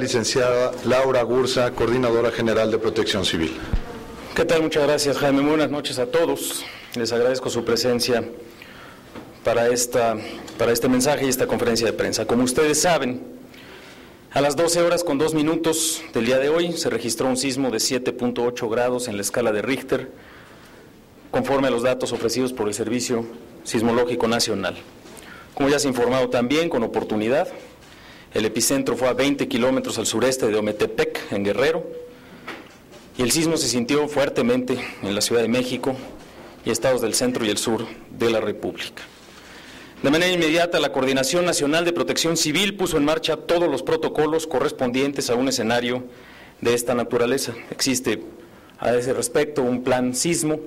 licenciada Laura Gursa, Coordinadora General de Protección Civil. ¿Qué tal? Muchas gracias, Jaime. Muy buenas noches a todos. Les agradezco su presencia para este mensaje y esta conferencia de prensa. Como ustedes saben, a las 12:02 del día de hoy se registró un sismo de 7.8 grados en la escala de Richter, conforme a los datos ofrecidos por el Servicio Sismológico Nacional. Como ya se ha informado también con oportunidad, el epicentro fue a 20 kilómetros al sureste de Ometepec, en Guerrero, y el sismo se sintió fuertemente en la Ciudad de México y estados del centro y el sur de la República. De manera inmediata, la Coordinación Nacional de Protección Civil puso en marcha todos los protocolos correspondientes a un escenario de esta naturaleza. Existe a ese respecto un plan sismo,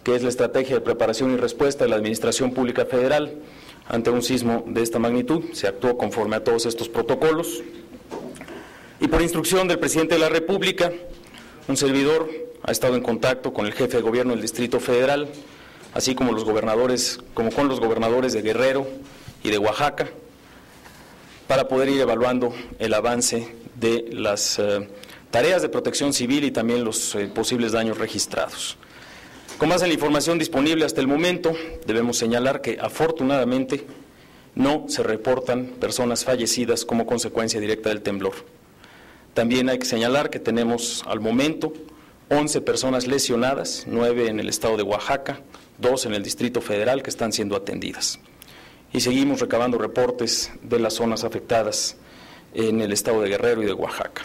que es la estrategia de preparación y respuesta de la Administración Pública Federal ante un sismo de esta magnitud. Se actuó conforme a todos estos protocolos. Y por instrucción del Presidente de la República, un servidor ha estado en contacto con el jefe de gobierno del Distrito Federal, así como con los gobernadores de Guerrero y de Oaxaca, para poder ir evaluando el avance de las tareas de protección civil y también los posibles daños registrados. Con base en la información disponible hasta el momento, debemos señalar que afortunadamente no se reportan personas fallecidas como consecuencia directa del temblor. También hay que señalar que tenemos al momento 11 personas lesionadas, 9 en el estado de Oaxaca, 2 en el Distrito Federal que están siendo atendidas. Y seguimos recabando reportes de las zonas afectadas en el estado de Guerrero y de Oaxaca.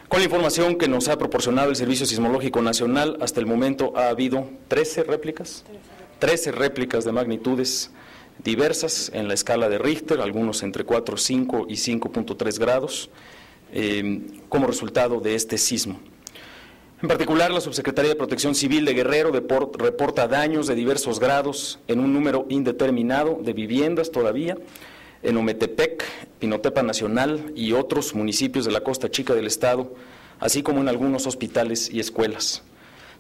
Con la información que nos ha proporcionado el Servicio Sismológico Nacional, hasta el momento ha habido 13 réplicas de magnitudes diversas en la escala de Richter, algunos entre 4.5 y 5.3 grados, como resultado de este sismo. En particular, la Subsecretaría de Protección Civil de Guerrero reporta daños de diversos grados en un número indeterminado de viviendas todavía, en Ometepec, Pinotepa Nacional y otros municipios de la Costa Chica del estado, así como en algunos hospitales y escuelas.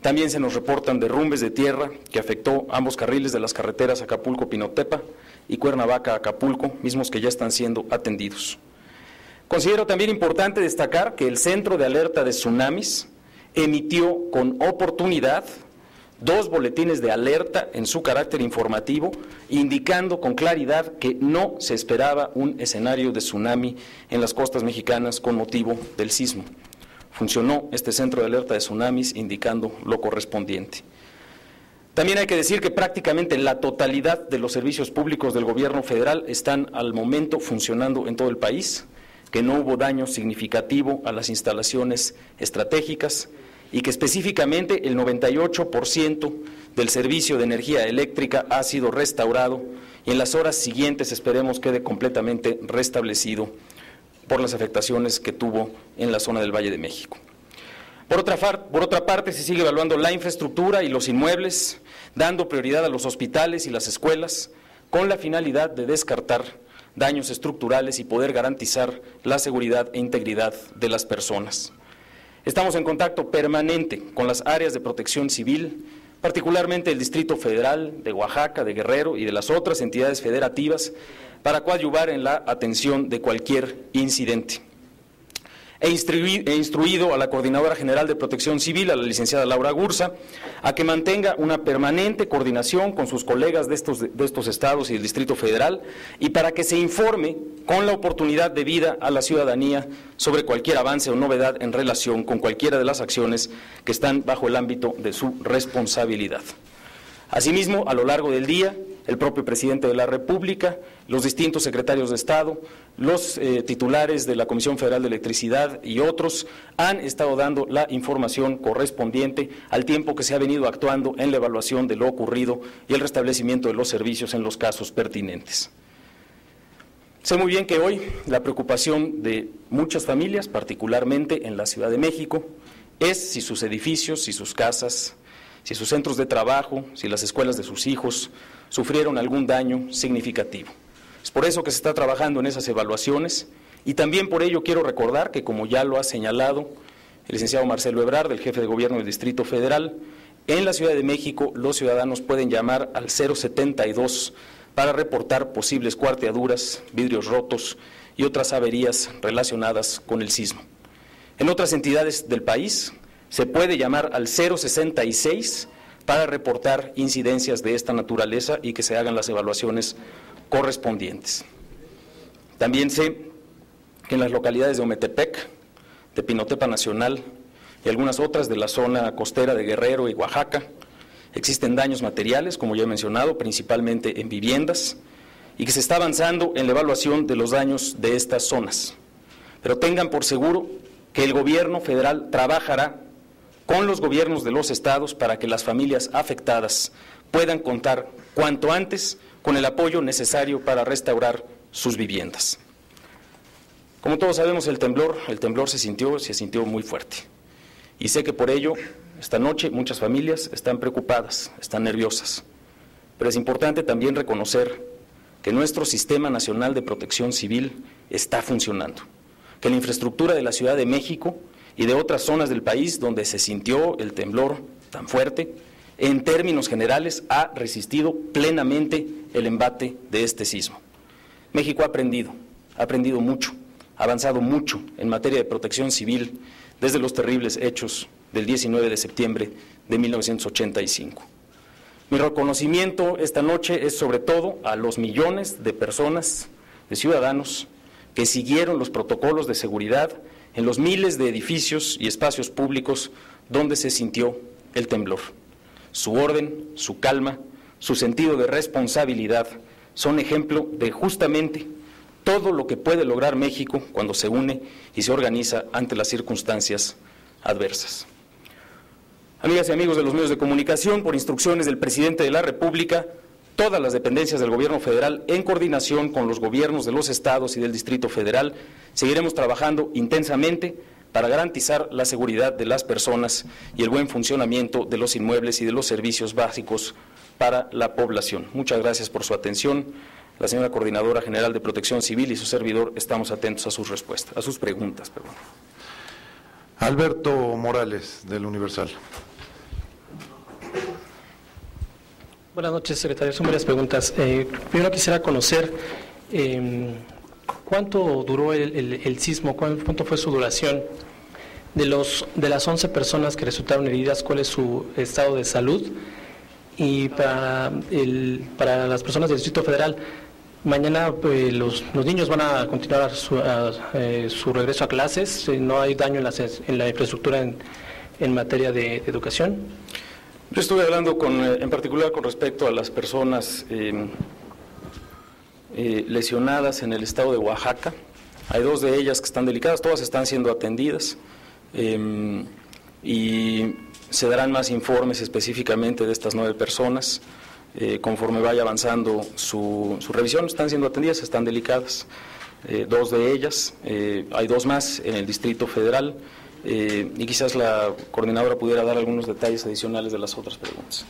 También se nos reportan derrumbes de tierra que afectó ambos carriles de las carreteras Acapulco-Pinotepa y Cuernavaca-Acapulco, mismos que ya están siendo atendidos. Considero también importante destacar que el Centro de Alerta de Tsunamis emitió con oportunidad 2 boletines de alerta en su carácter informativo, indicando con claridad que no se esperaba un escenario de tsunami en las costas mexicanas con motivo del sismo. Funcionó este centro de alerta de tsunamis indicando lo correspondiente. También hay que decir que prácticamente la totalidad de los servicios públicos del gobierno federal están al momento funcionando en todo el país, que no hubo daño significativo a las instalaciones estratégicas, y que específicamente el 98% del servicio de energía eléctrica ha sido restaurado y en las horas siguientes esperemos quede completamente restablecido por las afectaciones que tuvo en la zona del Valle de México. Por otra parte, se sigue evaluando la infraestructura y los inmuebles, dando prioridad a los hospitales y las escuelas, con la finalidad de descartar daños estructurales y poder garantizar la seguridad e integridad de las personas. Estamos en contacto permanente con las áreas de protección civil, particularmente el Distrito Federal, de Oaxaca, de Guerrero y de las otras entidades federativas, para coadyuvar en la atención de cualquier incidente. He instruido a la Coordinadora General de Protección Civil, a la licenciada Laura Gursa, a que mantenga una permanente coordinación con sus colegas de estos estados y del Distrito Federal y para que se informe con la oportunidad debida a la ciudadanía sobre cualquier avance o novedad en relación con cualquiera de las acciones que están bajo el ámbito de su responsabilidad. Asimismo, a lo largo del día, el propio Presidente de la República, los distintos secretarios de Estado, los titulares de la Comisión Federal de Electricidad y otros han estado dando la información correspondiente al tiempo que se ha venido actuando en la evaluación de lo ocurrido y el restablecimiento de los servicios en los casos pertinentes. Sé muy bien que hoy la preocupación de muchas familias, particularmente en la Ciudad de México, es si sus edificios, si sus casas, si sus centros de trabajo, si las escuelas de sus hijos sufrieron algún daño significativo. Es por eso que se está trabajando en esas evaluaciones y también por ello quiero recordar que, como ya lo ha señalado el licenciado Marcelo Ebrard, el jefe de gobierno del Distrito Federal, en la Ciudad de México los ciudadanos pueden llamar al 072 para reportar posibles cuarteaduras, vidrios rotos y otras averías relacionadas con el sismo. En otras entidades del país se puede llamar al 066 para reportar incidencias de esta naturaleza y que se hagan las evaluaciones correspondientes. También sé que en las localidades de Ometepec, de Pinotepa Nacional y algunas otras de la zona costera de Guerrero y Oaxaca, existen daños materiales, como ya he mencionado, principalmente en viviendas, y que se está avanzando en la evaluación de los daños de estas zonas. Pero tengan por seguro que el gobierno federal trabajará con los gobiernos de los estados para que las familias afectadas puedan contar cuanto antes con el apoyo necesario para restaurar sus viviendas. Como todos sabemos, el temblor se sintió muy fuerte. Y sé que por ello, esta noche muchas familias están preocupadas, están nerviosas. Pero es importante también reconocer que nuestro Sistema Nacional de Protección Civil está funcionando, que la infraestructura de la Ciudad de México y de otras zonas del país donde se sintió el temblor tan fuerte, en términos generales ha resistido plenamente el embate de este sismo. México ha aprendido mucho, ha avanzado mucho en materia de protección civil desde los terribles hechos del 19 de septiembre de 1985. Mi reconocimiento esta noche es sobre todo a los millones de personas, de ciudadanos, que siguieron los protocolos de seguridad en los miles de edificios y espacios públicos donde se sintió el temblor. Su orden, su calma, su sentido de responsabilidad son ejemplo de justamente todo lo que puede lograr México cuando se une y se organiza ante las circunstancias adversas. Amigas y amigos de los medios de comunicación, por instrucciones del presidente de la República, todas las dependencias del Gobierno federal, en coordinación con los gobiernos de los estados y del Distrito Federal, seguiremos trabajando intensamente para garantizar la seguridad de las personas y el buen funcionamiento de los inmuebles y de los servicios básicos para la población. Muchas gracias por su atención. La señora Coordinadora General de Protección Civil y su servidor estamos atentos a sus respuestas, a sus preguntas. Alberto Morales, del Universal. Buenas noches, secretario. Son varias preguntas. Primero quisiera conocer cuánto duró el sismo, cuánto fue su duración. De las 11 personas que resultaron heridas, ¿cuál es su estado de salud? Y para las personas del Distrito Federal, mañana los niños van a continuar su regreso a clases. ¿No hay daño en la infraestructura en materia de educación? Yo estuve hablando en particular con respecto a las personas lesionadas en el estado de Oaxaca. Hay 2 de ellas que están delicadas, todas están siendo atendidas y se darán más informes específicamente de estas 9 personas conforme vaya avanzando su revisión. Están siendo atendidas, están delicadas, 2 de ellas, hay 2 más en el Distrito Federal. Y quizás la coordinadora pudiera dar algunos detalles adicionales de las otras preguntas.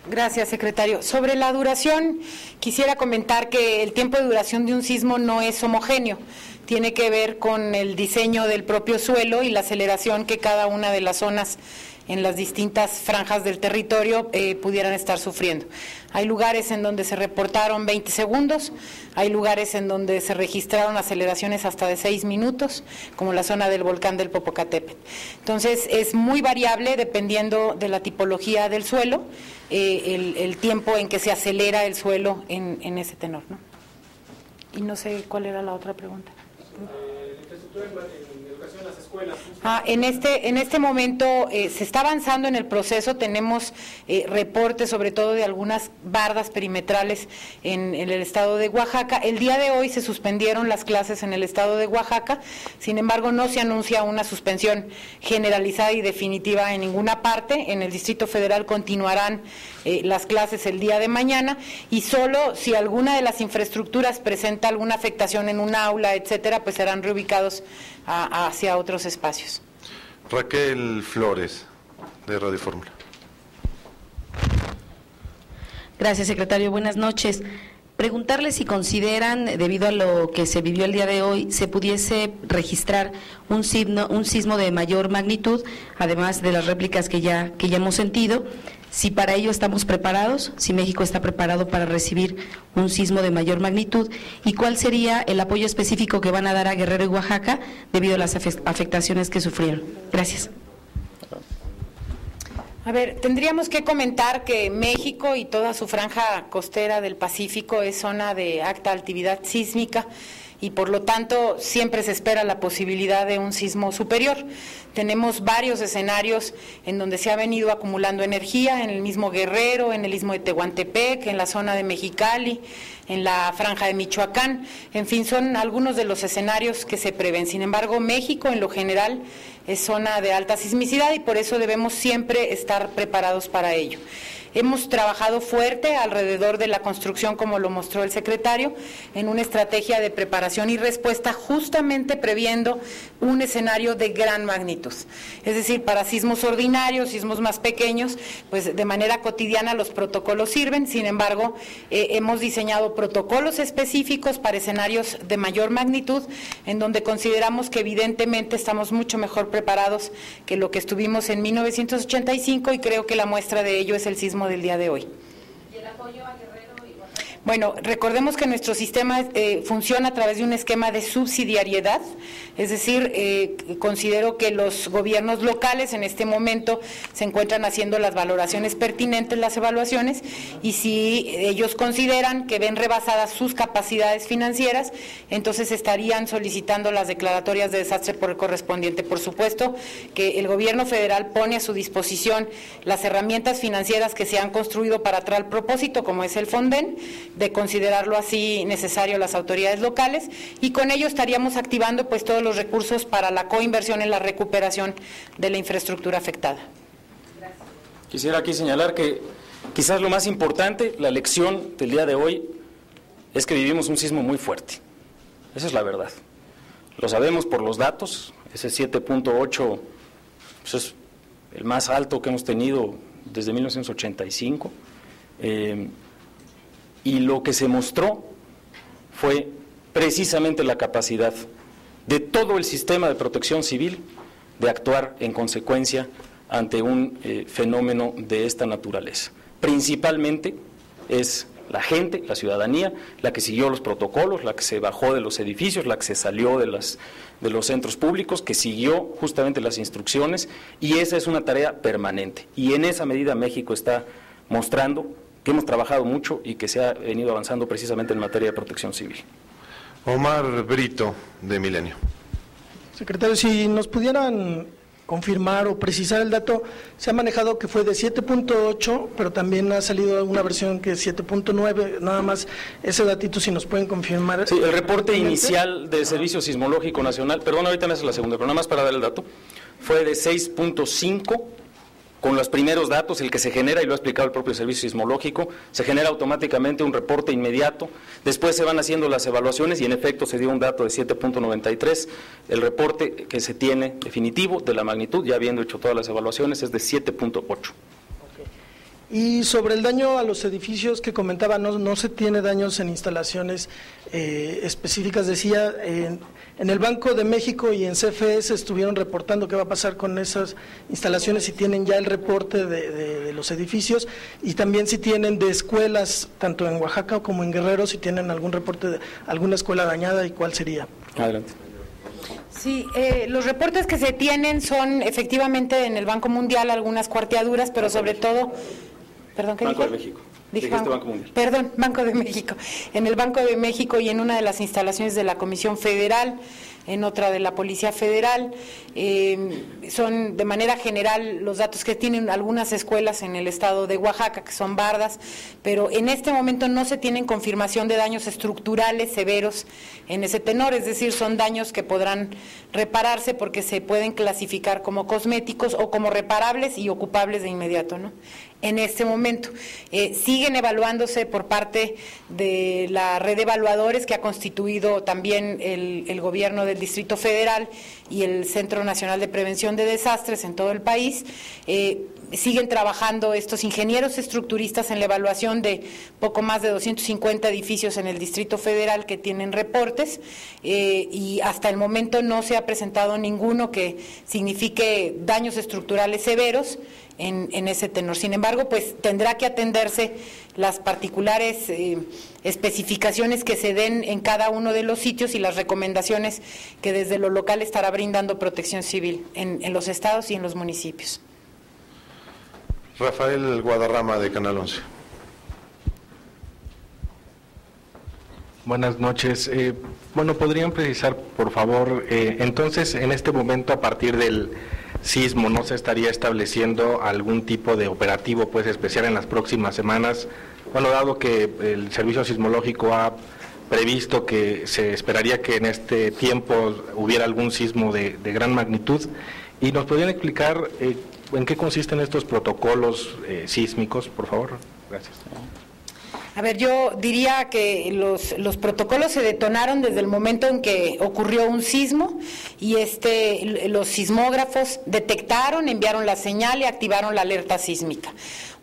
Gracias, secretario. Sobre la duración, quisiera comentar que el tiempo de duración de un sismo no es homogéneo. Tiene que ver con el diseño del propio suelo y la aceleración que cada una de las zonas en las distintas franjas del territorio pudieran estar sufriendo. Hay lugares en donde se reportaron 20 segundos, hay lugares en donde se registraron aceleraciones hasta de 6 minutos, como la zona del volcán del Popocatépetl. Entonces, es muy variable dependiendo de la tipología del suelo, el tiempo en que se acelera el suelo en ese tenor, ¿no? Y no sé cuál era la otra pregunta. En este momento se está avanzando en el proceso, tenemos reportes sobre todo de algunas bardas perimetrales en el estado de Oaxaca. El día de hoy se suspendieron las clases en el estado de Oaxaca, sin embargo no se anuncia una suspensión generalizada y definitiva en ninguna parte. En el Distrito Federal continuarán las clases el día de mañana y solo si alguna de las infraestructuras presenta alguna afectación en un aula, etcétera, pues serán reubicados hacia otros espacios. Raquel Flores, de Radio Fórmula. Gracias, secretario. Buenas noches. Preguntarle si consideran, debido a lo que se vivió el día de hoy, se pudiese registrar un sismo de mayor magnitud, además de las réplicas que ya hemos sentido, si para ello estamos preparados, si México está preparado para recibir un sismo de mayor magnitud, y cuál sería el apoyo específico que van a dar a Guerrero y Oaxaca debido a las afectaciones que sufrieron. Gracias. A ver, tendríamos que comentar que México y toda su franja costera del Pacífico es zona de alta actividad sísmica y por lo tanto siempre se espera la posibilidad de un sismo superior. Tenemos varios escenarios en donde se ha venido acumulando energía, en el mismo Guerrero, en el istmo de Tehuantepec, en la zona de Mexicali, en la franja de Michoacán, en fin, son algunos de los escenarios que se prevén. Sin embargo, México en lo general es zona de alta sismicidad y por eso debemos siempre estar preparados para ello. Hemos trabajado fuerte alrededor de la construcción, como lo mostró el secretario, en una estrategia de preparación y respuesta justamente previendo un escenario de gran magnitud. Es decir, para sismos ordinarios, sismos más pequeños, pues de manera cotidiana los protocolos sirven, sin embargo, hemos diseñado protocolos específicos para escenarios de mayor magnitud, en donde consideramos que evidentemente estamos mucho mejor preparados que lo que estuvimos en 1985 y creo que la muestra de ello es el sismo del día de hoy. ¿Y el apoyo a Guerrero y Oaxaca? Bueno, recordemos que nuestro sistema funciona a través de un esquema de subsidiariedad, es decir, considero que los gobiernos locales en este momento se encuentran haciendo las valoraciones pertinentes, las evaluaciones, y si ellos consideran que ven rebasadas sus capacidades financieras, entonces estarían solicitando las declaratorias de desastre por el correspondiente. Por supuesto que el gobierno federal pone a su disposición las herramientas financieras que se han construido para tal propósito, como es el Fonden, de considerarlo así necesario las autoridades locales, y con ello estaríamos activando pues todos los recursos para la coinversión en la recuperación de la infraestructura afectada. Quisiera aquí señalar que quizás lo más importante, la lección del día de hoy, es que vivimos un sismo muy fuerte. Esa es la verdad. Lo sabemos por los datos, ese 7.8 pues es el más alto que hemos tenido desde 1985. Y lo que se mostró fue precisamente la capacidad de todo el sistema de protección civil de actuar en consecuencia ante un fenómeno de esta naturaleza. Principalmente es la gente, la ciudadanía, la que siguió los protocolos, la que se bajó de los edificios, la que se salió de los centros públicos, que siguió justamente las instrucciones, y esa es una tarea permanente. Y en esa medida México está mostrando que hemos trabajado mucho y que se ha venido avanzando precisamente en materia de protección civil. Omar Brito, de Milenio. Secretario, si nos pudieran confirmar o precisar el dato, se ha manejado que fue de 7.8, pero también ha salido una versión que es 7.9, nada más ese datito si nos pueden confirmar. Sí, el reporte inicial del Servicio Sismológico Nacional, perdón, ahorita me hace la segunda, pero nada más para dar el dato, fue de 6.5, con los primeros datos, el que se genera, y lo ha explicado el propio Servicio Sismológico, se genera automáticamente un reporte inmediato, después se van haciendo las evaluaciones y en efecto se dio un dato de 7.93, el reporte que se tiene definitivo de la magnitud, ya habiendo hecho todas las evaluaciones, es de 7.8. Y sobre el daño a los edificios que comentaba, no se tiene daños en instalaciones específicas, decía, en el Banco de México y en CFE se estuvieron reportando qué va a pasar con esas instalaciones, si tienen ya el reporte de los edificios, y también si tienen de escuelas, tanto en Oaxaca como en Guerrero, si tienen algún reporte de alguna escuela dañada y cuál sería. Adelante. Sí, los reportes que se tienen son efectivamente en el Banco Mundial algunas cuarteaduras, pero sobre todo... Perdón, ¿qué Banco dije? de México. Dijiste Banco Mundial. Perdón, Banco de México. En el Banco de México y en una de las instalaciones de la Comisión Federal, en otra de la Policía Federal, son de manera general los datos que tienen algunas escuelas en el estado de Oaxaca, que son bardas, pero en este momento no se tienen confirmación de daños estructurales severos en ese tenor, es decir, son daños que podrán repararse porque se pueden clasificar como cosméticos o como reparables y ocupables de inmediato, ¿no? En este momento. Siguen evaluándose por parte de la red de evaluadores que ha constituido también el gobierno del Distrito Federal y el Centro Nacional de Prevención de Desastres en todo el país. Siguen trabajando estos ingenieros estructuristas en la evaluación de poco más de 250 edificios en el Distrito Federal que tienen reportes, y hasta el momento no se ha presentado ninguno que signifique daños estructurales severos en ese tenor. Sin embargo, pues tendrá que atenderse las particulares especificaciones que se den en cada uno de los sitios y las recomendaciones que desde lo local estará brindando Protección Civil en los estados y en los municipios. Rafael Guadarrama, de Canal 11. Buenas noches. Bueno, ¿podrían precisar, por favor, entonces, en este momento, a partir del sismo, ¿no se estaría estableciendo algún tipo de operativo pues especial en las próximas semanas? Bueno, dado que el Servicio Sismológico ha previsto que se esperaría que en este tiempo hubiera algún sismo de gran magnitud, y nos podrían explicar ¿en qué consisten estos protocolos sísmicos, por favor? Gracias. A ver, yo diría que los protocolos se detonaron desde el momento en que ocurrió un sismo, y los sismógrafos detectaron, enviaron la señal y activaron la alerta sísmica.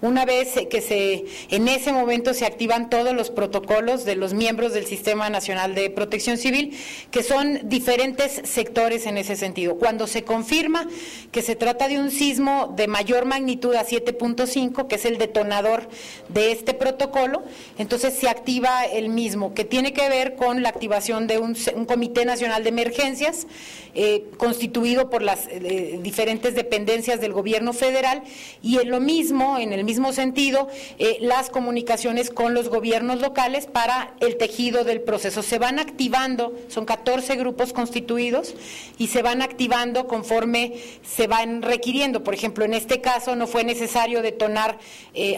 Una vez que en ese momento se activan todos los protocolos de los miembros del Sistema Nacional de Protección Civil, que son diferentes sectores en ese sentido. Cuando se confirma que se trata de un sismo de mayor magnitud a 7.5, que es el detonador de este protocolo, entonces se activa el mismo, que tiene que ver con la activación de un Comité Nacional de Emergencias, constituido por las diferentes dependencias del gobierno federal, y en el mismo sentido, las comunicaciones con los gobiernos locales para el tejido del proceso. Se van activando, son 14 grupos constituidos, y se van activando conforme se van requiriendo. Por ejemplo, en este caso no fue necesario detonar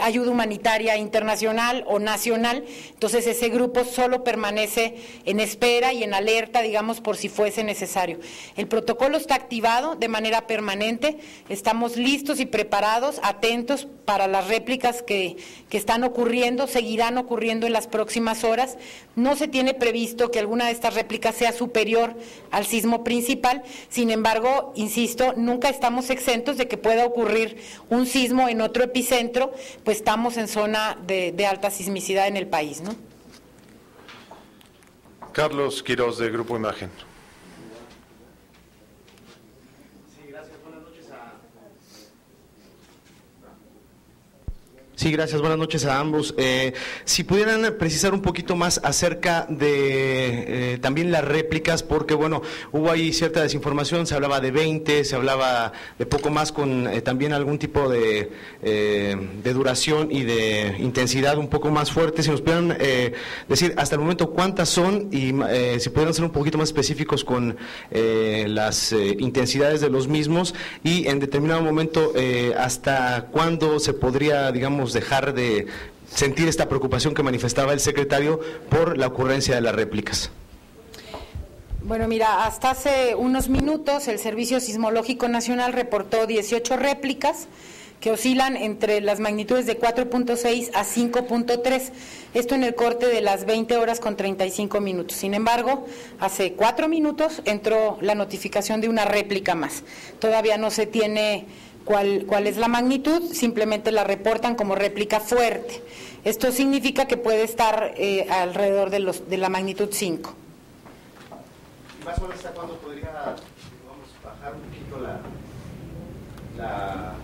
ayuda humanitaria internacional o nacional, entonces ese grupo solo permanece en espera y en alerta, digamos, por si fuese necesario. El protocolo está activado de manera permanente, estamos listos y preparados, atentos para las réplicas que están ocurriendo, seguirán ocurriendo en las próximas horas. No se tiene previsto que alguna de estas réplicas sea superior al sismo principal, sin embargo, insisto, nunca estamos exentos de que pueda ocurrir un sismo en otro epicentro, pues estamos en zona de alta sismicidad en el país, ¿no? Carlos Quiroz, de Grupo Imagen. Sí, gracias. Buenas noches a ambos. Si pudieran precisar un poquito más acerca de también las réplicas, porque bueno, hubo ahí cierta desinformación, se hablaba de 20, se hablaba de poco más, con también algún tipo de duración y de intensidad un poco más fuerte. Si nos pudieran decir hasta el momento cuántas son, y si pudieran ser un poquito más específicos con las intensidades de los mismos, y en determinado momento hasta cuándo se podría, digamos, dejar de sentir esta preocupación que manifestaba el secretario por la ocurrencia de las réplicas. Bueno, mira, hasta hace unos minutos el Servicio Sismológico Nacional reportó 18 réplicas que oscilan entre las magnitudes de 4.6 a 5.3, esto en el corte de las 20 horas con 35 minutos. Sin embargo, hace 4 minutos entró la notificación de una réplica más. Todavía no se tiene cuál es la magnitud, simplemente la reportan como réplica fuerte. Esto significa que puede estar alrededor de la magnitud 5. ¿Y más o menos hasta cuándo podría, bajar un poquito la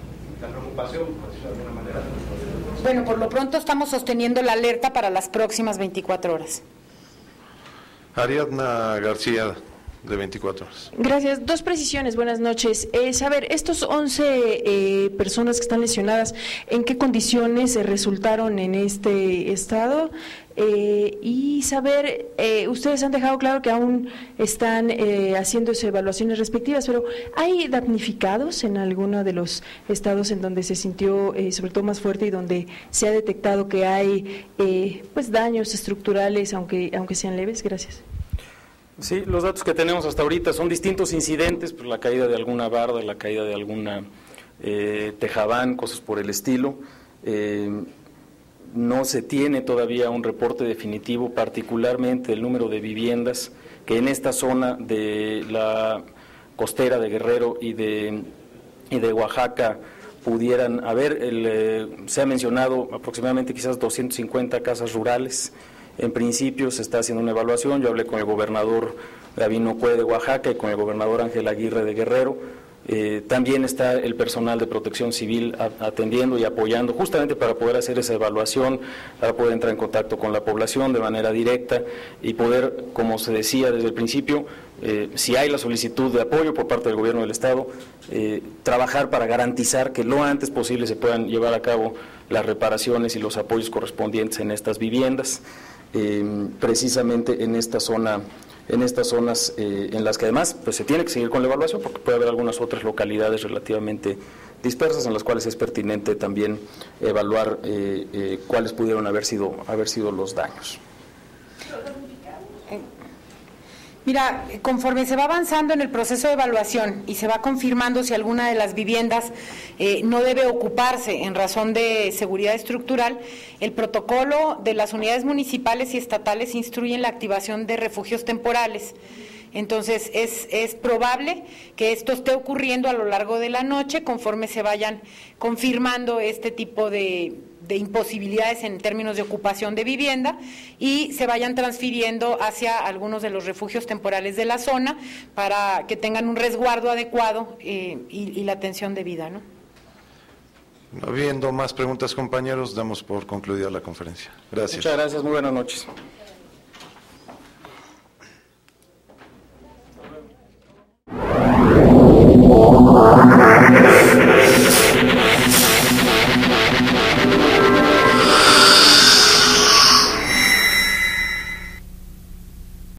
preocupación, por decirlo de alguna manera? Bueno, por lo pronto estamos sosteniendo la alerta para las próximas 24 horas. Ariadna García, de 24 horas. Gracias. Dos precisiones. Buenas noches. Saber, estos 11 personas que están lesionadas, ¿en qué condiciones resultaron en este estado? Y saber, ustedes han dejado claro que aún están haciendo sus evaluaciones respectivas, pero ¿hay damnificados en alguno de los estados en donde se sintió sobre todo más fuerte y donde se ha detectado que hay pues daños estructurales, aunque sean leves? Gracias. Sí, los datos que tenemos hasta ahorita son distintos incidentes, pues la caída de alguna barda, la caída de alguna tejabán, cosas por el estilo. No se tiene todavía un reporte definitivo, particularmente del número de viviendas que en esta zona de la costera de Guerrero y de Oaxaca pudieran haber. Se ha mencionado aproximadamente quizás 250 casas rurales. En principio se está haciendo una evaluación. Yo hablé con el gobernador Gabino Cue de Oaxaca y con el gobernador Ángel Aguirre de Guerrero. También está el personal de Protección Civil atendiendo y apoyando justamente para poder hacer esa evaluación, para poder entrar en contacto con la población de manera directa y poder, como se decía desde el principio, si hay la solicitud de apoyo por parte del Gobierno del Estado, trabajar para garantizar que lo antes posible se puedan llevar a cabo las reparaciones y los apoyos correspondientes en estas viviendas, precisamente en esta zona. En estas zonas en las que además pues se tiene que seguir con la evaluación, porque puede haber algunas otras localidades relativamente dispersas en las cuales es pertinente también evaluar cuáles pudieron haber sido los daños. Mira, conforme se va avanzando en el proceso de evaluación y se va confirmando si alguna de las viviendas no debe ocuparse en razón de seguridad estructural, el protocolo de las unidades municipales y estatales instruyen la activación de refugios temporales. Entonces, es probable que esto esté ocurriendo a lo largo de la noche conforme se vayan confirmando este tipo de imposibilidades en términos de ocupación de vivienda y se vayan transfiriendo hacia algunos de los refugios temporales de la zona para que tengan un resguardo adecuado y la atención debida, ¿no? No habiendo más preguntas, compañeros, damos por concluida la conferencia. Gracias. Muchas gracias, muy buenas noches.